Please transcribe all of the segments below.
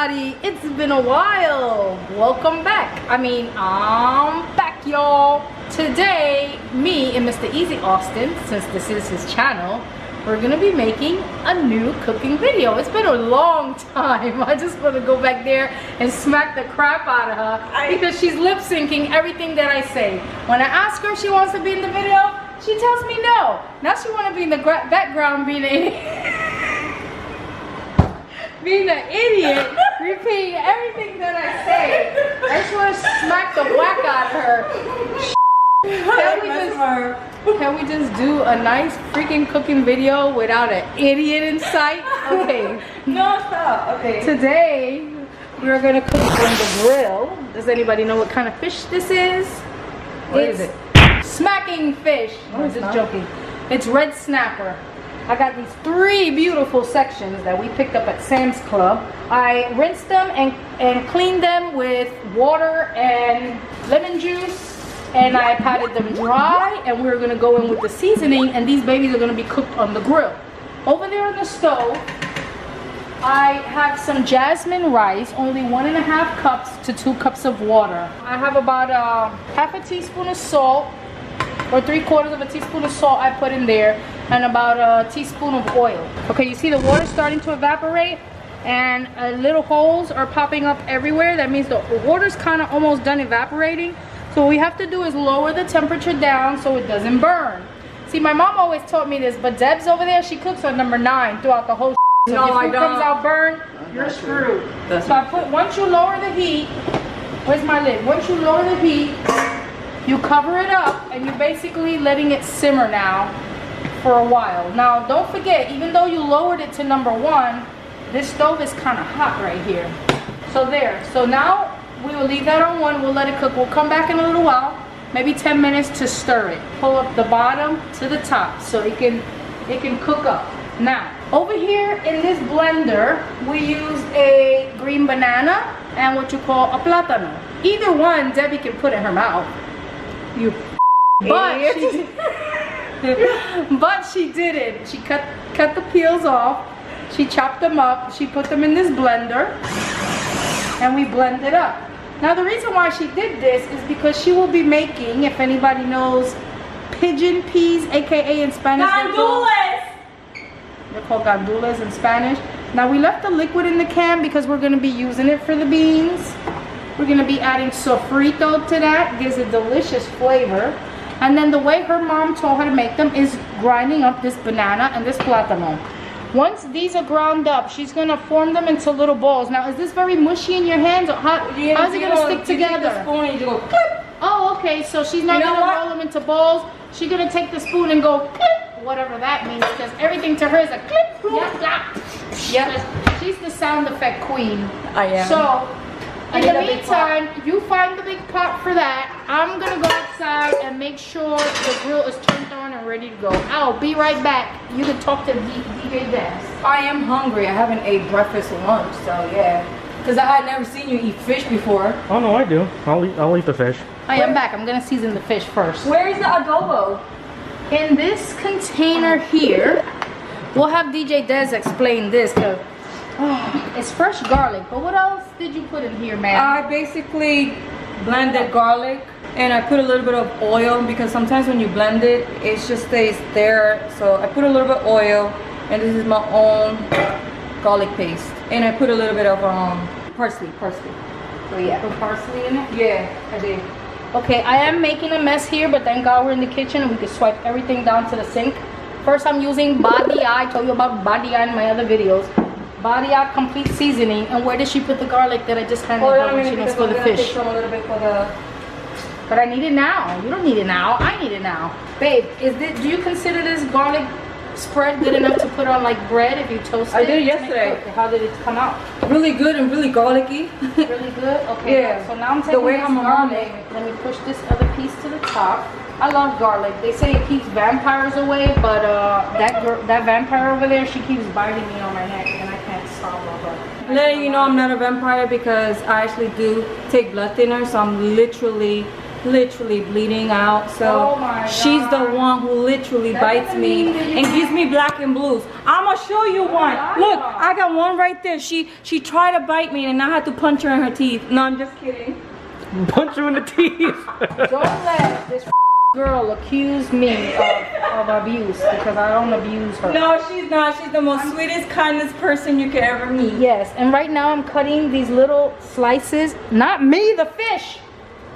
everybody, it's been a while. Welcome back. I'm back, y'all. Today, me and Mr. Easy Austin, since this is his channel, we're gonna be making a new cooking video. It's been a long time. I just want to go back there and smack the crap out of her because she's lip syncing everything that I say. When I ask her if she wants to be in the video, she tells me no. Now she wants to be in the background being an idiot, repeating everything that I say. I just want to smack the whack out of her. Can we just do a nice freaking cooking video without an idiot in sight? Okay. No, stop. Okay. Today, we're going to cook on the grill. Does anybody know what kind of fish this is? What is it? Smacking fish. No, I'm just joking. It's red snapper. I got these 3 beautiful sections that we picked up at Sam's Club. I rinsed them and cleaned them with water and lemon juice, and I patted them dry, and we're gonna go in with the seasoning, and these babies are gonna be cooked on the grill. Over there on the stove, I have some jasmine rice, only 1.5 cups to 2 cups of water. I have about half a teaspoon of salt, or 3/4 of a teaspoon of salt I put in there, and about a teaspoon of oil. Okay, you see the water starting to evaporate and little holes are popping up everywhere. That means the water's kind of almost done evaporating. So what we have to do is lower the temperature down so it doesn't burn. See, my mom always taught me this, but Deb's over there, she cooks on number 9 throughout the whole so no, if your food I don't. comes out burned, you're screwed. That's so I put, once you lower the heat, where's my lid? Once you lower the heat, you cover it up and you're basically letting it simmer now for a while. Now don't forget, even though you lowered it to number 1, this stove is kind of hot right here. So there. So now we will leave that on 1. We'll let it cook. We'll come back in a little while, maybe 10 minutes to stir it. Pull up the bottom to the top so it can cook up. Now over here in this blender, we used a green banana and what you call a plátano. Either one Debbie can put in her mouth. You but she didn't. She cut the peels off, she chopped them up, she put them in this blender, and we blend it up. Now the reason why she did this is because she will be making, if anybody knows, pigeon peas, aka in Spanish Gandules! They're called gandules in Spanish. Now we left the liquid in the can because we're going to be using it for the beans. We're going to be adding sofrito to that, gives a delicious flavor. And then the way her mom told her to make them is grinding up this banana and this plátano. Once these are ground up, she's going to form them into little balls. Now, is this very mushy in your hands? Or how's it going to stick together? The spoon and you go clip. Oh, okay. So she's not going to roll them into balls. She's going to take the spoon and go clip, whatever that means, because everything to her is a clip. Yep. She's the sound effect queen. I am. So, in the meantime, you find the big pot for that. I'm going to go outside and make sure the grill is turned on and ready to go. I'll be right back. You can talk to DJ Benz. I am hungry. I haven't ate breakfast or lunch, so yeah. Because I had never seen you eat fish before. Oh no, I do. I'll eat the fish. I am back. I'm going to season the fish first. Where is the adobo? In this container here, we'll have DJ Dez explain this. It's fresh garlic, but what else did you put in here, man? I basically blended garlic and I put a little bit of oil because sometimes when you blend it, it just stays there. So I put a little bit of oil, and this is my own garlic paste. And I put a little bit of parsley. So yeah, put parsley in it? Yeah, I did. Okay, I am making a mess here, but thank God we're in the kitchen and we can swipe everything down to the sink. First, I'm using Badia. I told you about Badia in my other videos. Badia complete seasoning. And where did she put the garlic that I just handed her when she wants for the fish? A little bit for the... But I need it now. You don't need it now. I need it now. Babe, do you consider this garlic spread good enough to put on like bread if you toast it? I did yesterday. How did it come out? Really good and really garlicky. Really good? Okay. Yeah. So now I'm taking this garlic. Let me push this other piece to the top. I love garlic. They say it keeps vampires away, but that vampire over there, she keeps biting me on my neck and I can't stop her. Letting you know I'm not a vampire because I actually do take blood thinner, so I'm literally literally bleeding out. So she's the one who literally bites me and gives me black and blues. I'ma show you one. Look, I got one right there. She tried to bite me and I had to punch her in her teeth. No, I'm just kidding. Punch you in the teeth. Don't let this girl accuse me of abuse, because I don't abuse her. No, she's not. She's the most sweetest, kindest person you could ever meet. Yes, and right now I'm cutting these little slices. Not me, the fish.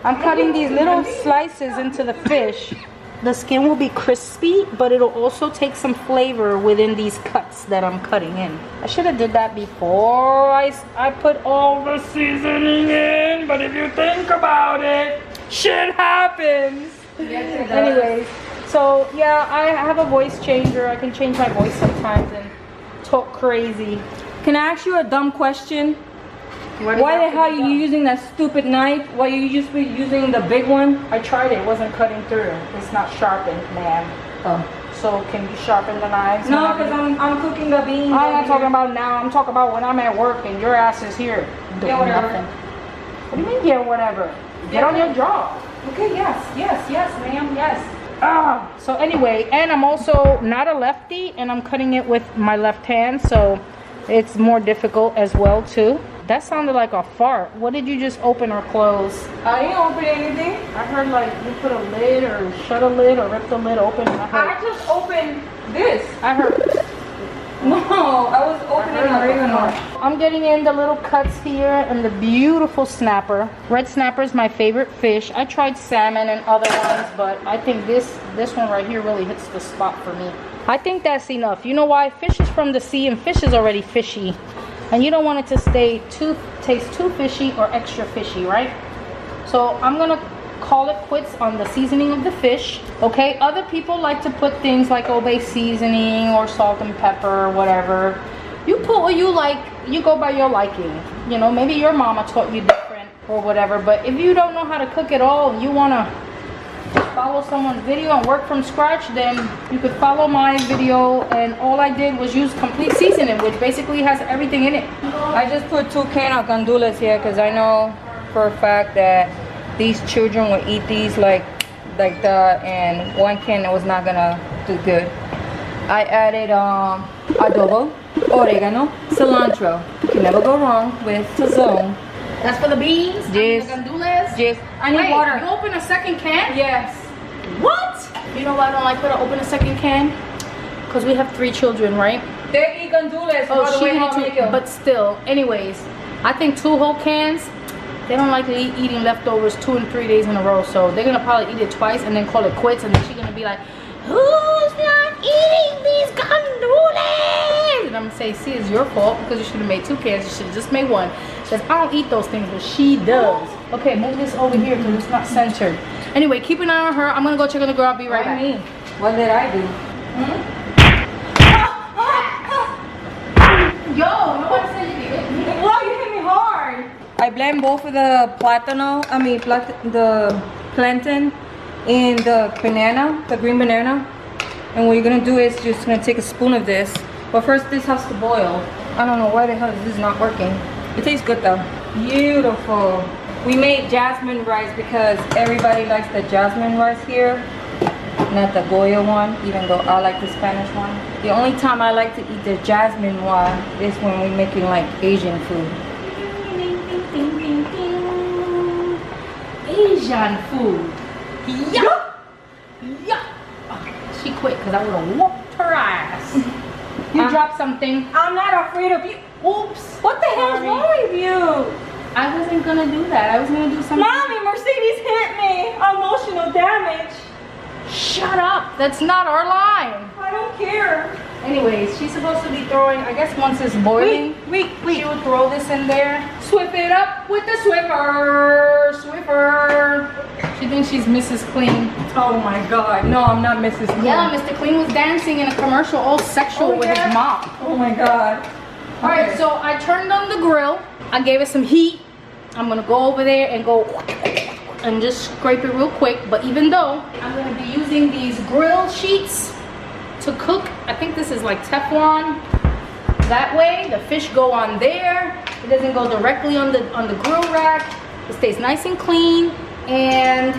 I'm cutting these little slices into the fish. The skin will be crispy, but it'll also take some flavor within these cuts that I'm cutting in. I should have did that before I put all the seasoning in, but if you think about it, shit happens. Yes, Anyways, so yeah, I have a voice changer. I can change my voice sometimes and talk crazy. Can I ask you a dumb question? Why the hell are you using that stupid knife? Why you used to be using the big one? I tried it. It wasn't cutting through. It's not sharpened, ma'am. Oh. So can you sharpen the knives? No, because I'm cooking the beans. I'm not talking about now. I'm talking about when I'm at work and your ass is here doing Yeah, whatever. nothing. What do you mean, yeah, whatever? Get on your job. Okay, yes, ma'am, yes. So anyway, and I'm also not a lefty, and I'm cutting it with my left hand, so it's more difficult as well too. That sounded like a fart. What did you just open or close? I didn't open anything. I heard like you put a lid or shut a lid or ripped the lid open. I just opened this. I heard. No, I was opening oregano. I'm getting in the little cuts here and the beautiful snapper. Red snapper is my favorite fish. I tried salmon and other ones, but I think this one right here really hits the spot for me. I think that's enough. You know why? Fish is from the sea and fish is already fishy. And you don't want it to taste too fishy or extra fishy, right? So I'm gonna call it quits on the seasoning of the fish. Okay, other people like to put things like Obey seasoning or salt and pepper or whatever. You put what you like, you go by your liking. You know, maybe your mama taught you different or whatever, but if you don't know how to cook at all and you wanna follow someone's video and work from scratch, then you could follow my video, and all I did was use complete seasoning, which basically has everything in it. I just put 2 cans of gandules here because I know for a fact that these children will eat these like that, and 1 can was not gonna do good. I added adobo, oregano, cilantro. You can never go wrong with sazon. That's for the beans? Yes. The gandules? Yes. I need water. You open a second can? Yes. What? You know why I don't like her to open a second can? Because we have 3 children, right? They eat gandules. Oh, she ate 2, but still. Anyways, I think 2 whole cans, they don't like eating leftovers 2 and 3 days in a row. So they're going to probably eat it twice and then call it quits. And then she's going to be like, who's not eating these gandules? And I'm going to say, see, it's your fault because you should have made 2 cans. You should have just made 1. Because I don't eat those things, but she does. Okay, move this over here because it's not centered. Anyway, keep an eye on her. I'm going to go check on the girl. I'll be right back. Me? What did I do? Yo, nobody said you hit me. Wow, you hit me hard. I blend both of the the plantain and the banana, the green banana. And what you're gonna do is just gonna take a spoon of this. But first, this has to boil. I don't know why the hell this is not working. It tastes good though. Beautiful. We made jasmine rice because everybody likes the jasmine rice here, not the Goya one, even though I like the Spanish one. The only time I like to eat the jasmine one is when we're making like Asian food. Asian food. Yeah. Yeah. Okay, she quit because I would have whooped her ass. You dropped something. I'm not afraid of you. Oops. What the hell is wrong with you? I wasn't gonna do that. I was gonna do something. Mommy, Mercedes hit me. Emotional damage. Shut up. That's not our line. I don't care. Anyways, she's supposed to be throwing, I guess once it's boiling, Wait. she would throw this in there. Swip it up with the Swiffer. Swiffer. She thinks she's Mrs. Clean. Oh my God. No, I'm not Mrs. Clean. Yeah, Mr. Clean was dancing in a commercial all sexual with his mom. Oh my God. Alright, so I turned on the grill. I gave it some heat. I'm gonna go over there and go and just scrape it real quick. But even though I'm gonna be using these grill sheets to cook, I think this is like Teflon. That way the fish go on there. It doesn't go directly on the grill rack. It stays nice and clean. and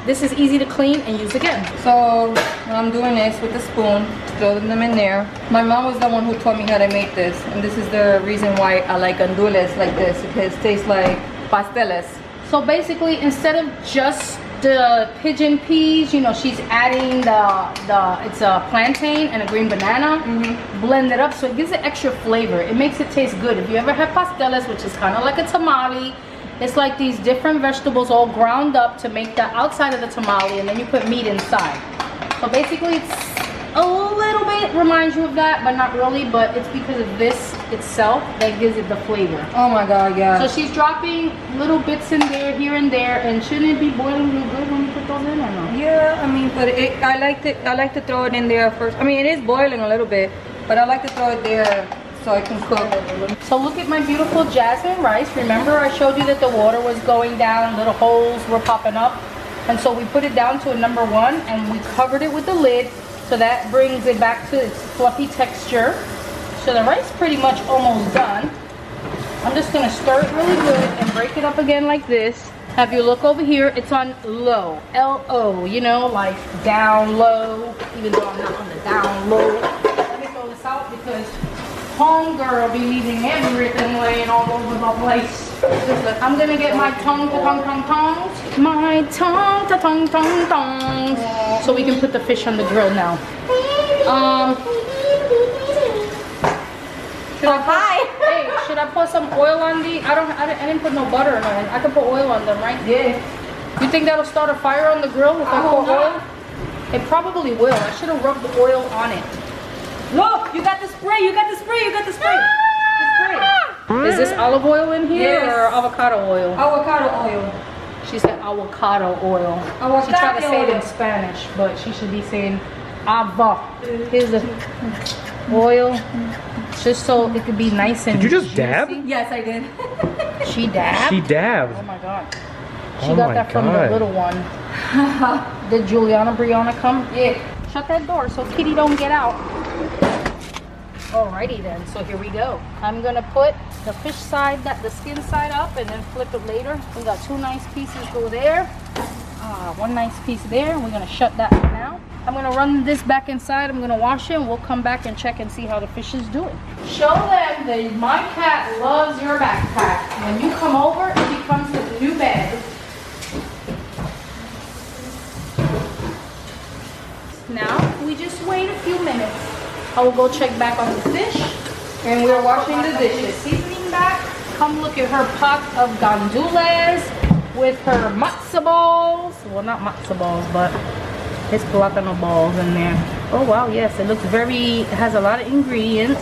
this is easy to clean and use again. So I'm doing this with the spoon, throwing them in there. My mom was the one who taught me how to make this, and this is the reason why I like gandules like this, because it tastes like pasteles. So basically, instead of just the pigeon peas, you know, she's adding it's a plantain and a green banana, blend it up so it gives it extra flavor. It makes it taste good. If you ever have pasteles, which is kind of like a tamale, it's like these different vegetables all ground up to make the outside of the tamale, and then you put meat inside. So basically, it's a little bit reminds you of that, but not really. But it's because of this itself that gives it the flavor. Oh my God, yeah. So she's dropping little bits in there, here and there, and shouldn't it be boiling real good when you put those in or no? Yeah, I mean, but I like to throw it in there first. I mean, it is boiling a little bit, but I like to throw it there so I can cook. So look at my beautiful jasmine rice. Remember I showed you that the water was going down, little holes were popping up, and so we put it down to a number 1 and we covered it with the lid, so that brings it back to its fluffy texture. So the rice is pretty much almost done. I'm just gonna stir it really good and break it up again like this. Have you look over here, it's on low, L-O, you know, like down low, even though I'm not on the down low. Let me throw this out because homegirl be leaving everything laying all over the place. I'm gonna get my tongs, my tongs, so we can put the fish on the grill now. Should I put some oil on the? I didn't put no butter on it. I can put oil on them, right? Yeah. You think that'll start a fire on the grill if I put oil? It probably will. I should have rubbed the oil on it. Look, you got the spray, you got the spray, you got the spray. Is this olive oil in here Yes. or avocado oil? Avocado oil. She said avocado oil. Avocado She tried to say it in oil. Spanish, but she should be saying ava. Here's the oil, just so it could be nice and Did you just juicy. dab? Yes, I did. She dabbed? She dabbed. Oh my God. She Oh got my that from the God. little one. Did Juliana Brianna come? Yeah. Shut that door so Kitty don't get out. Alrighty then, so here we go. I'm gonna put the fish side, the skin side up, and then flip it later. We got 2 nice pieces go there. 1 nice piece there. We're gonna shut that for now. I'm gonna run this back inside. I'm gonna wash it, and we'll come back and check and see how the fish is doing. Show them that my cat loves your backpack. When you come over, it becomes his new bed. Now we just wait a few minutes. I will go check back on the fish, And we're washing the dishes. seasoning back. Come look at her pot of gandules with her matzo balls. Well, not matzo balls, but it's plátano balls in there. Oh wow, yes, it looks it has a lot of ingredients.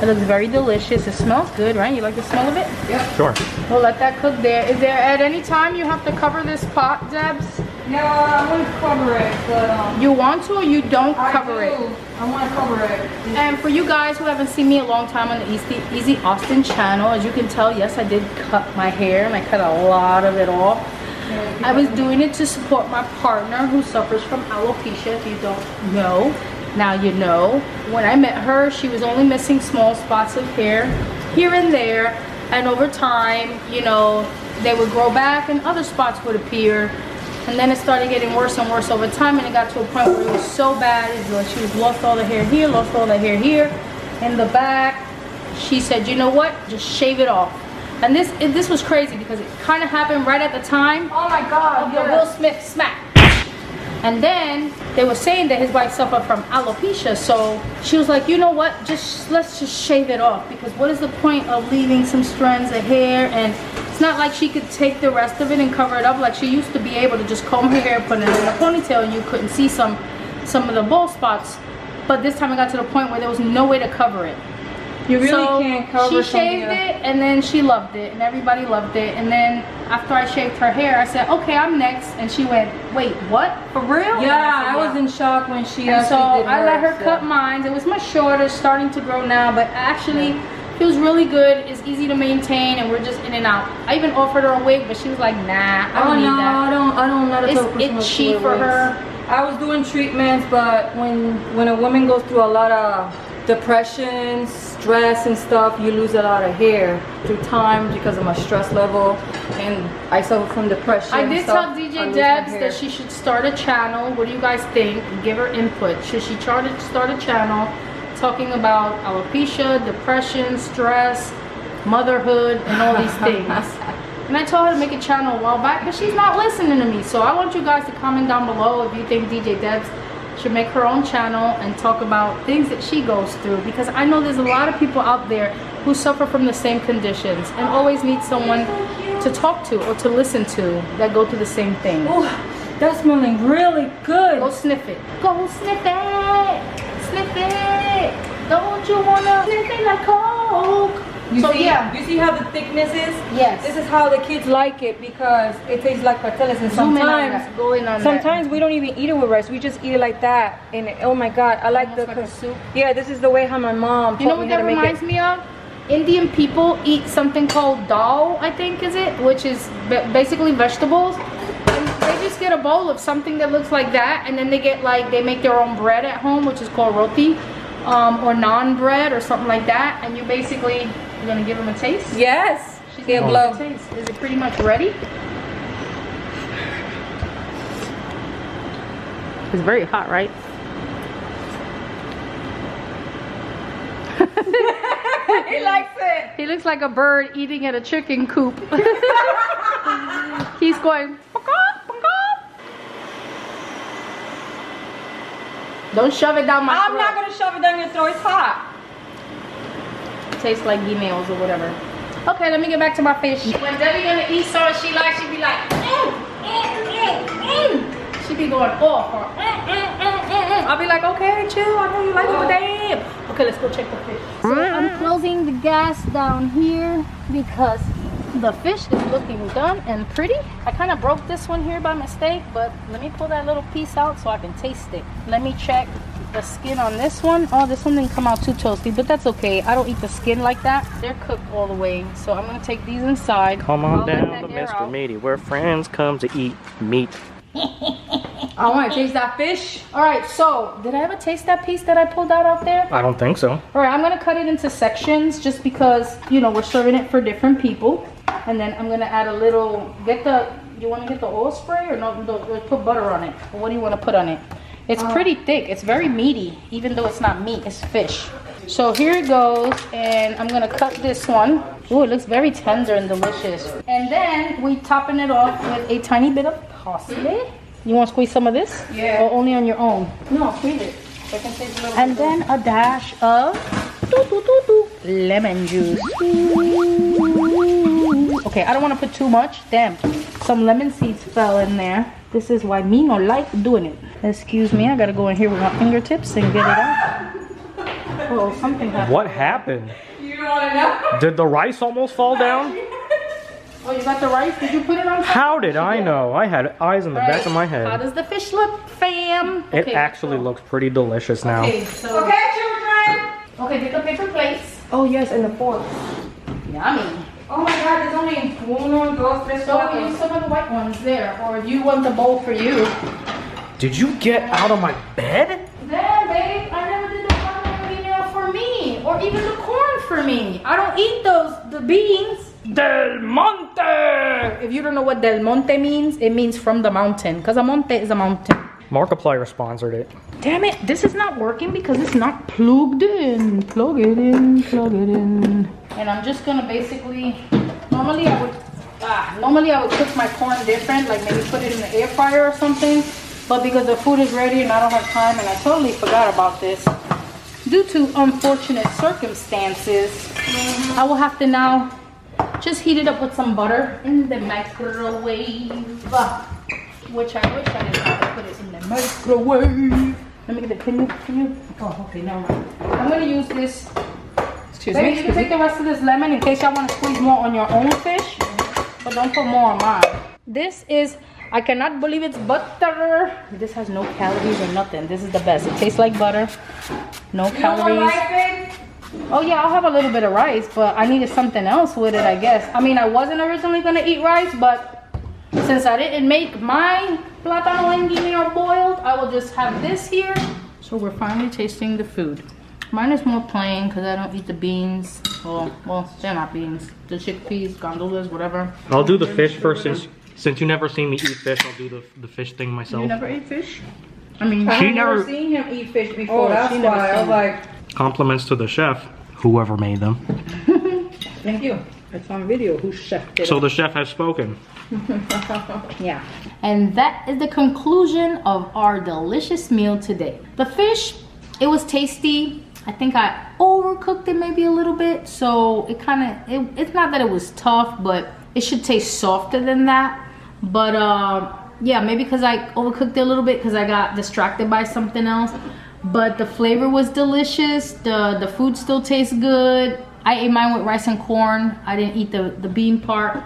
It looks very delicious. It smells good, right? You like the smell of it? Yep. Sure. We'll let that cook there. Is there at any time you have to cover this pot, Debs? No, I want to cover it, but You want to or you don't cover it? I want to cover it. And for you guys who haven't seen me a long time on the Easy Austin channel, as you can tell, yes, I did cut my hair and I cut a lot of it off. I was doing it to support my partner who suffers from alopecia, if you don't know. Now you know. When I met her, she was only missing small spots of hair here and there, and over time, you know, they would grow back and other spots would appear. And then it started getting worse and worse over time, and it got to a point where it was so bad. It's like she was lost all the hair here, lost all the hair here, in the back. She said, you know what? Just shave it off. And this was crazy because it kind of happened right at the time. Oh my God, Of the Will Smith smack. And then they were saying that his wife suffered from alopecia, so she was like, you know what? Let's just shave it off, because what is the point of leaving some strands of hair? And it's not like she could take the rest of it and cover it up like she used to be able to just comb her hair, put it in a ponytail, and you couldn't see some of the bald spots. But this time it got to the point where there was no way to cover it. You really can't cover She shaved it, and then she loved it, and everybody loved it. And then after I shaved her hair, I said, okay, I'm next. And she went, wait, what? For real? Yeah, I was in shock when she And so actually did I let her hers, cut mine. It was much shorter, starting to grow now, but actually it was really good. It's easy to maintain, and we're just in and out. I even offered her a wig, but she was like, nah, I don't need that. I don't let her It's itchy for her. I was doing treatments, but when a woman goes through a lot of depression, stress and stuff, you lose a lot of hair through time because of my stress level, and I suffer from depression. I did tell I DJ lose Debs my hair. that she should start a channel. What do you guys think? Give her input. Should she start a channel talking about alopecia, depression, stress, motherhood, and all these things? And I told her to make a channel a while back, but she's not listening to me. So I want you guys to comment down below if you think DJ Debs should make her own channel and talk about things that she goes through, because I know there's a lot of people out there who suffer from the same conditions and always need someone to talk to or to listen to that go through the same thing. Oh, that's smelling really good. Go sniff it. Go sniff it. Sniff it. Don't you wanna sniff it like Coke? You So see, yeah. you see how the thickness is? Yes. This is how the kids like it because it tastes like pateles, and Zoom in on sometimes that. Go in on sometimes we don't even eat it with rice. We just eat it like that. And oh my god, I like Almost like a soup. Yeah, this is the way how my mom You know taught what me how that to make reminds it. me of? Indian people eat something called dal, I think is it, which is basically vegetables. And they just get a bowl of something that looks like that, and then they get like, they make their own bread at home, which is called roti, or naan bread or something like that. And you basically, you're gonna give them a taste? Yes. She's Yeah, gonna blow. give them a taste. Is it pretty much ready? It's very hot, right? He likes it. He looks like a bird eating at a chicken coop. He's going, "Paka, paka." Don't shove it down my I'm throat. not gonna shove it down your throat. It's hot. Tastes like guineas or whatever. Okay, let me get back to my fish. When Debbie gonna eat something she likes, she be like, She be going off. Or, I'll be like, okay, chill. I know you like it, but damn. Okay, let's go check the fish. So I'm closing the gas down here because the fish is looking done and pretty. I kind of broke this one here by mistake, but let me pull that little piece out so I can taste it. Let me check the skin on this one. Oh, this one didn't come out too toasty, but that's okay. I don't eat the skin like that. They're cooked all the way. So I'm gonna take these inside. Come on I'll let down that to air Mr. out. Meaty, where friends come to eat meat. I want to taste that fish. All right, so did I ever taste that piece that I pulled out there? I don't think so. All right, I'm gonna cut it into sections just because, you know, we're serving it for different people. And then I'm gonna add a little, you wanna get the oil spray or no, or put butter on it? Or what do you wanna put on it? It's pretty thick, it's very meaty, even though it's not meat, it's fish. So here it goes, and I'm gonna cut this one. Ooh, it looks very tender and delicious. And then we topping it off with a tiny bit of parsley. You wanna squeeze some of this? Yeah. Or only on your own? No, squeeze it. So I can taste a little and then a dash of lemon juice. Okay, I don't want to put too much. Damn, some lemon seeds fell in there. This is why me no like doing it. Excuse me, I gotta go in here with my fingertips and get it out. Oh, something happened. What happened? You don't want to know? Did the rice almost fall down? Oh, you got the rice? Did you put it on? How did I know? I had eyes in the back of my How head. does the fish look, fam? It Okay, actually let's go. looks pretty delicious now. Okay, so Okay, children. okay, get the paper plates. Oh yes, and the fork. Yummy. Oh my god, there's only 1, 2, 3, So we use some of the white ones there, or if you want the bowl for you. Did you get out of my bed? Damn, babe, I never did the corn for me, or even the corn for me. I don't eat the beans. Del Monte! If you don't know what Del Monte means, it means from the mountain, because a monte is a mountain. Markiplier sponsored it. Damn it, this is not working because it's not plugged in. Plug it in, plug it in. And I'm just gonna basically, normally I would cook my corn different, like maybe put it in the air fryer or something. But because the food is ready and I don't have time, and I totally forgot about this, due to unfortunate circumstances, I will have to now just heat it up with some butter in the microwave. Which I wish I didn't have to put it in the microwave. Let me get it. Can you? Oh, okay, never mind. I'm gonna use this. Excuse Baby, me. you can take the rest of this lemon in case y'all want to squeeze more on your own fish, but don't put more on mine. This is, I cannot believe it's butter. This has no calories or nothing. This is the best. It tastes like butter. No calories. Oh yeah, I'll have a little bit of rice, but I needed something else with it, I guess. I mean, I wasn't originally gonna eat rice, but since I didn't make my plátano en guineo boiled, I will just have this here. So we're finally tasting the food. Mine is more plain because I don't eat the beans. Well, they're not beans. The chickpeas, gandules, whatever. I'll do the fish first since you never seen me eat fish. I'll do the fish thing myself. You never ate fish? I mean, I've never never seen him eat fish before. Oh, That's she never why I was seen like, Compliments to the chef, whoever made them. thank you. it's on video who chef did So it. the chef has spoken. Yeah. And that is the conclusion of our delicious meal today. The fish, it was tasty. I think I overcooked it maybe a little bit. So it kind of, it's not that it was tough, but it should taste softer than that. But yeah, maybe because I overcooked it a little bit because I got distracted by something else. But the flavor was delicious. The food still tastes good. I ate mine with rice and corn. I didn't eat the bean part.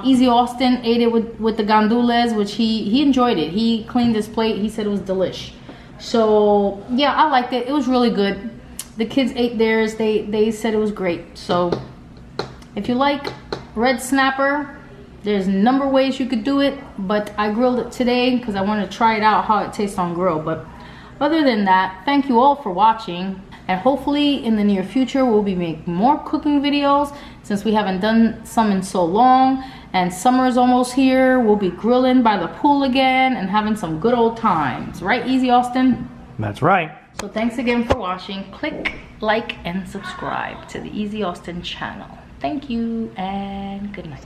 Easy Austin ate it with the gandules, which he enjoyed it. He cleaned his plate. He said it was delish. So yeah, I liked it. It was really good. The kids ate theirs. They said it was great. So if you like red snapper, there's a number of ways you could do it, but I grilled it today because I wanted to try it out how it tastes on grill. But other than that, thank you all for watching, and hopefully in the near future we'll be making more cooking videos since we haven't done some in so long, and summer is almost here. We'll be grilling by the pool again and having some good old times, right, Easy Austin? That's right. So thanks again for watching. Click like and subscribe to the Easy Austin channel. Thank you and good night.